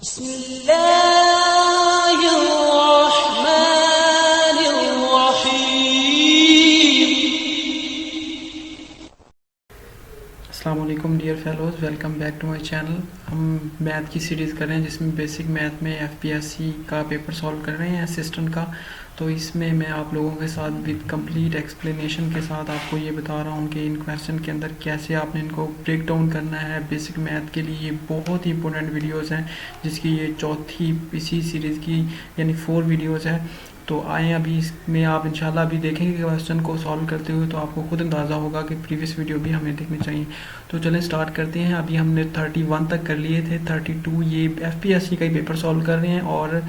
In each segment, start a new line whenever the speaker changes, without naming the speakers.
अस्सलाम वालेकुम dear fellows, welcome back to my channel. हम मैथ की सीरीज़ कर रहे हैं जिसमें बेसिक मैथ में एफपीएससी का पेपर सॉल्व कर रहे हैं असिस्टेंट का। तो इसमें मैं आप लोगों के साथ विद कंप्लीट एक्सप्लेनेशन के साथ आपको ये बता रहा हूँ कि इन क्वेश्चन के अंदर कैसे आपने इनको ब्रेक डाउन करना है। बेसिक मैथ के लिए ये बहुत ही इंपॉर्टेंट वीडियोज़ हैं, जिसकी ये चौथी इसी सीरीज़ की यानी 4 वीडियोज़ है। तो आए अभी इसमें आप इंशाल्लाह अभी देखेंगे क्वेश्चन को सॉल्व करते हुए, तो आपको खुद अंदाज़ा होगा कि प्रीवियस वीडियो भी हमें देखनी चाहिए। तो चलें स्टार्ट करते हैं। अभी हमने 31 तक कर लिए थे, 32 ये एफपीएससी का ही पेपर सॉल्व कर रहे हैं। और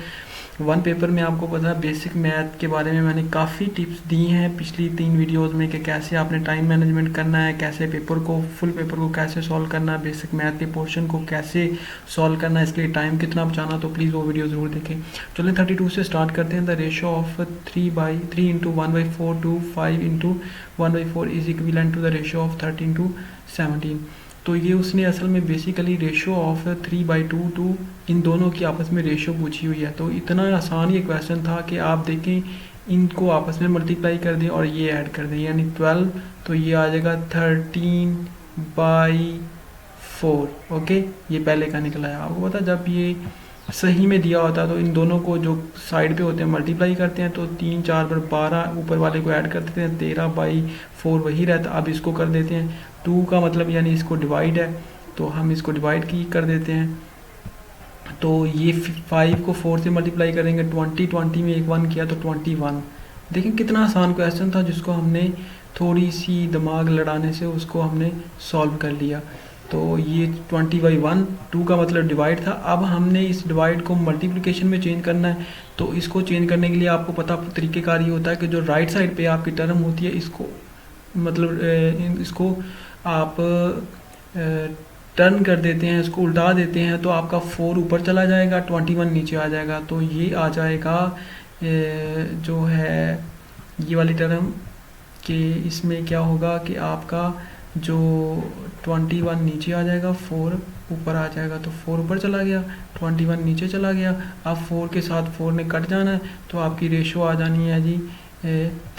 1 पेपर में आपको पता है बेसिक मैथ के बारे में मैंने काफ़ी टिप्स दी हैं पिछली 3 वीडियोस में कि कैसे आपने टाइम मैनेजमेंट करना है, कैसे पेपर को फुल पेपर को कैसे सॉल्व करना है, बेसिक मैथ के पोर्शन को कैसे सॉल्व करना है, इसके लिए टाइम कितना बचाना। तो प्लीज़ वो वीडियो ज़रूर देखें। चलिए 32 से स्टार्ट करते हैं। The ratio of 3 into 1/4 to 5 into 1/4 is equivalent to the ratio of 13 to 17। तो ये उसने असल में बेसिकली रेशो ऑफ 3/2 टू इन दोनों की आपस में रेशो पूछी हुई है। तो इतना आसान ये क्वेश्चन था कि आप देखें इनको आपस में मल्टीप्लाई कर दें और ये ऐड कर दें, यानी 12, तो ये आ जाएगा 13/4। ओके, ये पहले का निकला है। आपको पता जब ये सही में दिया होता है तो इन दोनों को जो साइड पे होते हैं मल्टीप्लाई करते हैं, तो 3 4 पर 12, ऊपर वाले को ऐड कर देते हैं, 13/4 वही रहता। अब इसको कर देते हैं 2 का मतलब यानी इसको डिवाइड है, तो हम इसको डिवाइड की कर देते हैं। तो ये 5 को 4 से मल्टीप्लाई करेंगे, 20 में एक 1 किया तो 21। देखें कितना आसान क्वेश्चन था जिसको हमने थोड़ी सी दिमाग लड़ाने से उसको हमने सॉल्व कर लिया। तो ये 20/1, 2 का मतलब डिवाइड था। अब हमने इस डिवाइड को मल्टीप्लिकेशन में चेंज करना है। तो इसको चेंज करने के लिए आपको पता तरीक़ेकार ये होता है कि जो राइट साइड पे आपकी टर्म होती है इसको मतलब इसको आप टर्न कर देते हैं, इसको उल्टा देते हैं, तो आपका 4 ऊपर चला जाएगा, 21 नीचे आ जाएगा। तो ये आ जाएगा जो है ये वाली टर्म कि इसमें क्या होगा कि आपका जो 21 नीचे आ जाएगा, 4 ऊपर आ जाएगा। तो 4 ऊपर चला गया, 21 नीचे चला गया। अब 4 के साथ 4 ने कट जाना है, तो आपकी रेशो आ जानी है जी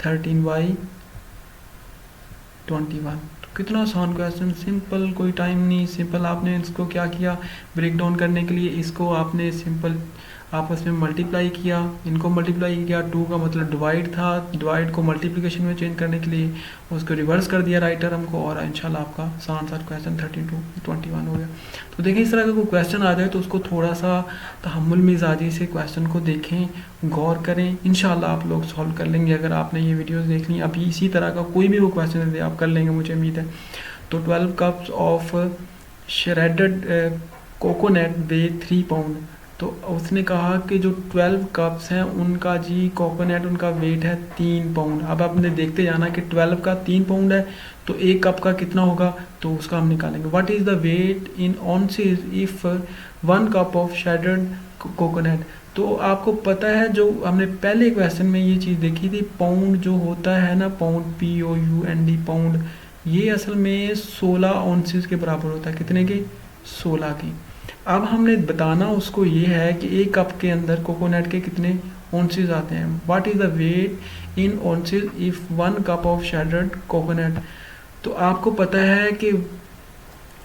13/21। तो कितना आसान क्वेश्चन, सिंपल, कोई टाइम नहीं, सिंपल। आपने इसको क्या किया, ब्रेक डाउन करने के लिए इसको आपने सिंपल आपस में मल्टीप्लाई किया, इनको मल्टीप्लाई किया। 2 का मतलब डिवाइड था, डिवाइड को मल्टीप्लिकेशन में चेंज करने के लिए उसको रिवर्स कर दिया राइट टर्म को, और इंशाल्लाह आपका आसान सा क्वेश्चन 32/21 हो गया। तो देखिए इस तरह का कोई क्वेश्चन आ जाए तो उसको थोड़ा सा तहम्मुल मिजाजी से क्वेश्चन को देखें, गौर करें, इंशाल्लाह आप लोग सॉल्व कर लेंगे। अगर आपने ये वीडियोज़ देख ली, अभी इसी तरह का कोई भी वो क्वेश्चन दे आप कर लेंगे, मुझे उम्मीद है। तो 12 cups of shredded coconut way 3 pound. तो उसने कहा कि जो 12 कप्स हैं उनका जी कोकोनट उनका वेट है 3 पाउंड। अब आपने देखते जाना कि 12 का 3 पाउंड है, तो 1 कप का कितना होगा, तो उसका हम निकालेंगे। What is the weight in ounces if 1 cup of shredded coconut. तो आपको पता है जो हमने पहले क्वेश्चन में ये चीज़ देखी थी, पाउंड जो होता है ना, पाउंड POUND पाउंड, ये असल में 16 ऑन्सेस के बराबर होता है। कितने के, 16 की। अब हमने बताना उसको ये है कि 1 कप के अंदर कोकोनट के कितने ऑन्सेस आते हैं। What is the weight in ounces if 1 cup of shredded coconut. तो आपको पता है कि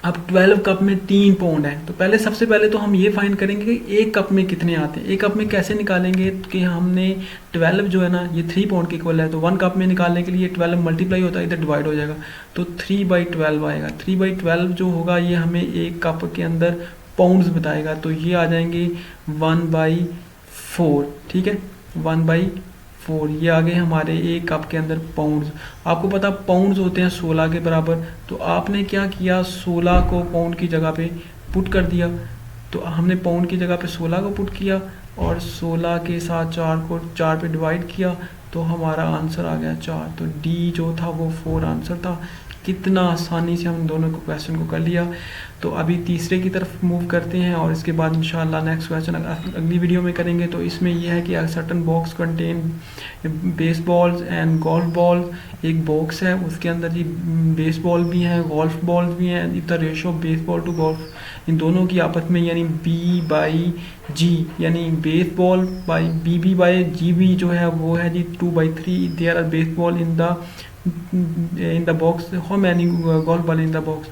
अब 12 कप में 3 पाउंड है, तो पहले सबसे पहले तो हम ये फाइंड करेंगे कि 1 कप में कितने आते हैं। 1 कप में कैसे निकालेंगे कि हमने 12 जो है ना ये 3 पाउंड के इक्वल है, तो 1 कप में निकालने के लिए 12 मल्टीप्लाई होता है, इधर डिवाइड हो जाएगा, तो 3/12 आएगा। 3/12 जो होगा ये हमें 1 कप के अंदर पाउंड्स बताएगा, तो ये आ जाएंगे 1/4। ठीक है, 1/4 ये आ गए हमारे 1 कप के अंदर पाउंड्स। आपको पता पाउंड्स होते हैं 16 के बराबर, तो आपने क्या किया, 16 को पाउंड की जगह पे पुट कर दिया। तो हमने पाउंड की जगह पे 16 को पुट किया और 16 के साथ 4 को 4 पे डिवाइड किया, तो हमारा आंसर आ गया 4। तो डी जो था वो 4 आंसर था। कितना आसानी से हम दोनों को क्वेश्चन को कर लिया। तो अभी तीसरे की तरफ मूव करते हैं और इसके बाद इंशाल्लाह नेक्स्ट क्वेश्चन अगली वीडियो में करेंगे। तो इसमें यह है कि certain box contain baseballs and golf ball. एक बॉक्स है, उसके अंदर जी बेसबॉल भी हैं, गोल्फ बॉल भी हैं। The ratio of baseball to golf, इन दोनों की आपस में यानी B/G, यानी बेसबॉल बाई BB/GB जो है वो है जी 2/3। There are baseball in the box, how many golf ball in the box.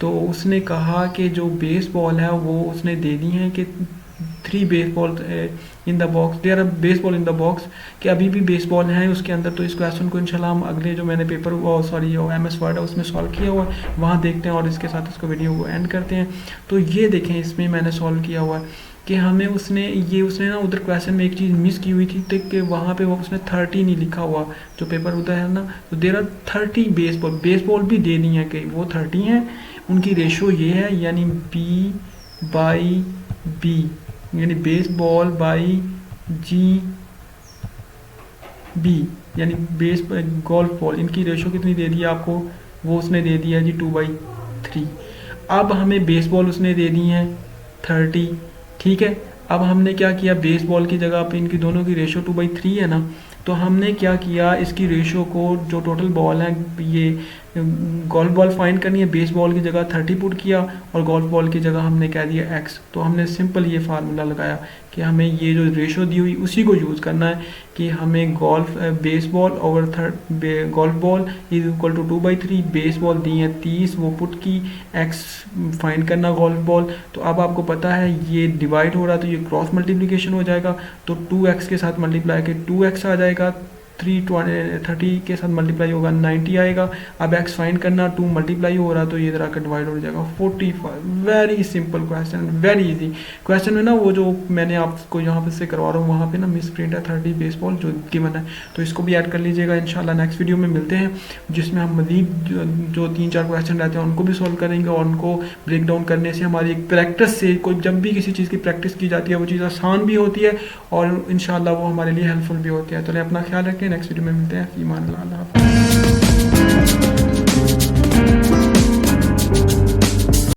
तो उसने कहा कि जो बेसबॉल है वो उसने दे दी हैं कि 3 baseball in the box, there are baseball in the box, कि अभी भी बेसबॉल हैं उसके अंदर। तो इस क्वेश्चन को इंशाल्लाह हम अगले जो मैंने पेपर MS वर्ड है उसमें सॉल्व किया हुआ है वहाँ देखते हैं और इसके साथ इसको वीडियो को एंड करते हैं। तो ये देखें इसमें मैंने सॉल्व किया हुआ है कि हमें उसने ना उधर क्वेश्चन में एक चीज़ मिस की हुई थी कि वहाँ पे वो उसने 30 नहीं लिखा हुआ जो पेपर उधर है ना। तो देर आर 30 बेसबॉल भी दे दी हैं कि वो 30 हैं, उनकी रेशो ये है यानी B/B, यानी बेसबॉल बाई GB, यानी बेस गोल्फ बॉल, इनकी रेशो कितनी दे दी है आपको, वो उसने दे दिया जी 2/3। अब हमें बेसबॉल उसने दे दी हैं 30, ठीक है। अब हमने क्या किया, बेसबॉल की जगह पे इनकी दोनों की रेशो 2/3 है ना, तो हमने क्या किया, इसकी रेशो को जो टोटल बॉल है ये गोल्फ बॉल फाइंड करनी है, बेसबॉल की जगह 30 पुट किया और गोल्फ बॉल की जगह हमने कह दिया x। तो हमने सिंपल ये फार्मूला लगाया कि हमें ये जो रेशो दी हुई उसी को यूज़ करना है कि हमें baseball over golf ball is equal to 2/3। Baseball दी है 30, वो पुट की, x फाइंड करना गोल्फ बॉल। तो अब आपको पता है ये डिवाइड हो रहा है तो ये क्रॉस मल्टीप्लिकेशन हो जाएगा, तो 2x के साथ मल्टीप्लाई के 2x आ जाएगा, 330 के साथ मल्टीप्लाई होगा 90 आएगा। अब x फाइंड करना, 2 मल्टीप्लाई हो रहा तो ये इधर आकर डिवाइड हो जाएगा 45। Very simple question, very easy question में ना वो जो मैंने आपको यहाँ पे से करवा रहा हूँ वहाँ पे ना मिस प्रिंट है 30 बेसबॉल जो गिवन है, तो इसको भी ऐड कर लीजिएगा। इंशाल्लाह नेक्स्ट वीडियो में मिलते हैं जिसमें हम मजीद जो 3-4 क्वेश्चन रहते हैं उनको भी सॉल्व करेंगे और उनको ब्रेक डाउन करने से हमारी एक प्रैक्टिस से, कोई जब भी किसी चीज़ की प्रैक्टिस की जाती है वो चीज़ आसान भी होती है और इंशाल्लाह वो हमारे लिए हेल्पफुल भी होती है। तो अपना ख्याल रखें, नेक्स्ट वीडियो में मिलते हैं। ईमान अल्लाह।